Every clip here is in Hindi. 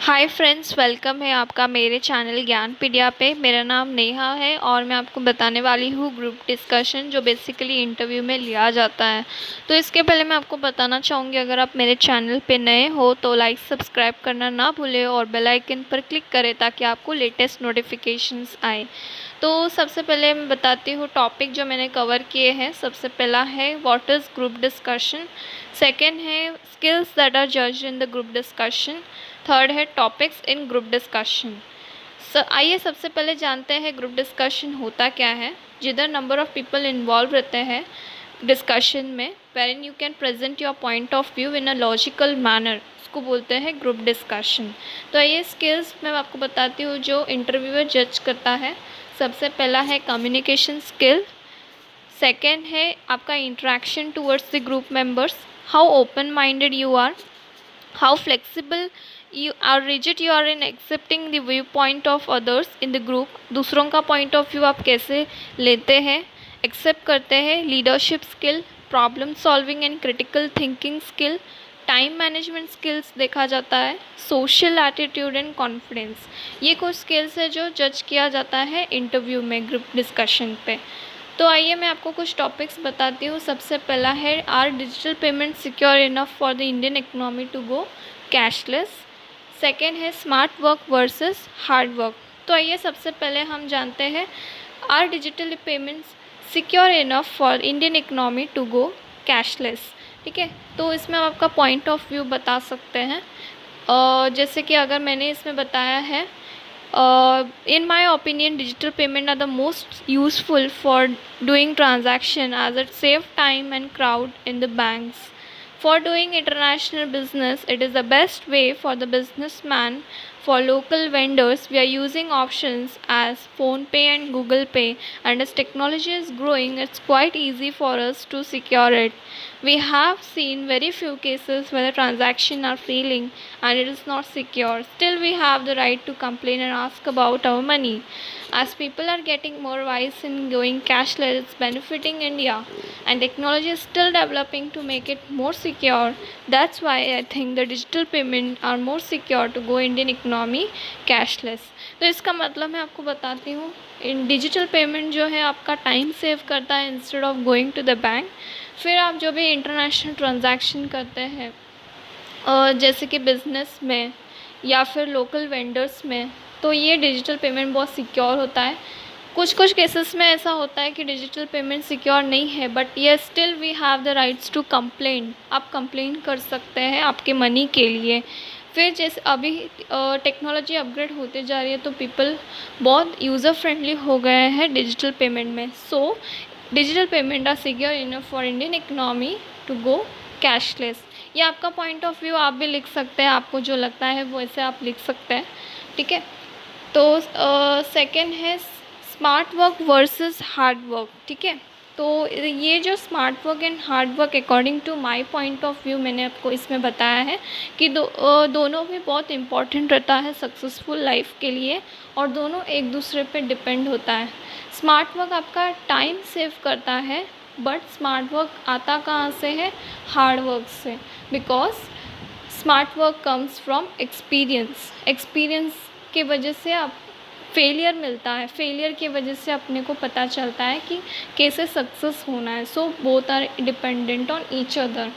हाय फ्रेंड्स, वेलकम है आपका मेरे चैनल ज्ञानपीडिया पे। मेरा नाम नेहा है और मैं आपको बताने वाली हूँ ग्रुप डिस्कशन जो बेसिकली इंटरव्यू में लिया जाता है। तो इसके पहले मैं आपको बताना चाहूँगी, अगर आप मेरे चैनल पे नए हो तो लाइक सब्सक्राइब करना ना भूलें और बेल आइकन पर क्लिक करें ताकि आपको लेटेस्ट नोटिफिकेशंस आए। तो सबसे पहले मैं बताती हूँ टॉपिक जो मैंने कवर किए हैं। सबसे पहला है what is group discussion, second है skills that are judged in the group discussion, third है टॉपिक्स इन ग्रुप डिस्कशन। आइए सबसे पहले जानते हैं ग्रुप डिस्कशन होता क्या है। जिधर नंबर ऑफ़ पीपल इन्वॉल्व रहते हैं डिस्कशन में, when you can present your point of view in a logical manner, उसको बोलते हैं ग्रुप डिस्कशन। तो आइए स्किल्स मैं आपको बताती हूँ जो इंटरव्यूअर जज करता है। सबसे पहला है कम्युनिकेशन स्किल, सेकेंड है आपका interaction towards the group members, how open minded you are, how flexible you are, rigid you are in accepting the viewpoint of others in the group, दूसरों का पॉइंट ऑफ व्यू आप कैसे लेते हैं, एक्सेप्ट करते हैं, leadership skill, problem solving and critical thinking skill, time management skills देखा जाता है, सोशल एटीट्यूड एंड कॉन्फिडेंस। ये कुछ स्किल्स है जो जज किया जाता है इंटरव्यू में ग्रुप डिस्कशन पे। तो आइए मैं आपको कुछ टॉपिक्स बताती हूँ। सबसे पहला है are digital payment secure enough for the Indian economy to go cashless, second है smart work versus hard work. तो आइए सबसे पहले हम जानते हैं are digital payments secure enough for Indian economy to go cashless. ठीक है, तो इसमें हम आपका पॉइंट ऑफ व्यू बता सकते हैं। जैसे कि अगर मैंने इसमें बताया है, in my opinion digital payment are the most useful for doing transaction as it save time and crowd in the banks. For doing international business, it is the best way for the businessman. For local vendors, we are using options as PhonePe and Google Pay, and as technology is growing, it's quite easy for us to secure it. We have seen very few cases where the transactions are failing and it is not secure. Still, we have the right to complain and ask about our money. As people are getting more wise in going cashless, it's benefiting India, and technology is still developing to make it more secure. That's why I think the digital payment are more secure to go Indian economy cashless. तो इसका मतलब मैं आपको बताती हूँ, इन डिजिटल पेमेंट जो है आपका टाइम सेव करता है instead of going to the bank. फिर आप जो भी इंटरनेशनल ट्रांजैक्शन करते हैं जैसे कि बिज़नेस में या फिर लोकल वेंडर्स में, तो ये डिजिटल पेमेंट बहुत सिक्योर होता है। कुछ केसेस में ऐसा होता है कि डिजिटल पेमेंट सिक्योर नहीं है, बट ये still we have the rights to complain. आप कंप्लेन कर सकते हैं आपके मनी के लिए। फिर जैसे अभी टेक्नोलॉजी अपग्रेड होते जा रही है तो पीपल बहुत यूज़र फ्रेंडली हो गए हैं डिजिटल पेमेंट में। So digital payment are secure enough for Indian economy to go cashless. ये आपका पॉइंट ऑफ व्यू आप भी लिख सकते हैं, आपको जो लगता है वैसे आप लिख सकते हैं। ठीक है, तो सेकेंड है smart work versus hard work. ठीक है, तो ये जो smart work and hard work according to my point of view मैंने आपको इसमें बताया है कि दोनों भी बहुत इम्पॉर्टेंट रहता है सक्सेसफुल लाइफ के लिए, और दोनों एक दूसरे पे डिपेंड होता है। स्मार्ट वर्क आपका टाइम सेव करता है, बट स्मार्ट वर्क आता कहाँ से है? हार्ड वर्क से, because smart work comes from experience के वजह से आप फेलियर मिलता है, फेलियर की वजह से अपने को पता चलता है कि कैसे सक्सेस होना है। So both are dependent on each other.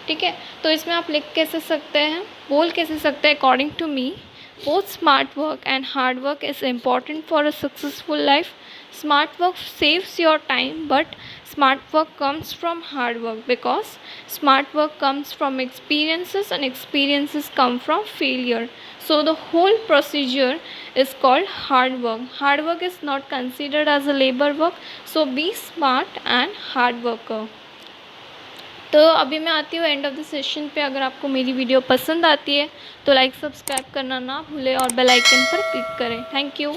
ठीक है, तो इसमें आप लिख कैसे सकते हैं, बोल कैसे सकते हैं, according to me both smart work and hard work is important for a successful life. Smart work saves your time, but smart work comes from hard work, because smart work comes from experiences and experiences come from failure. So the whole procedure is called hard work. Hard work is not considered as a labor work, so be smart and hard worker. तो अभी मैं आती हूँ एंड ऑफ द सेशन पे। अगर आपको मेरी वीडियो पसंद आती है तो लाइक सब्सक्राइब करना ना भूलें और बेल आइकन पर क्लिक करें। Thank you.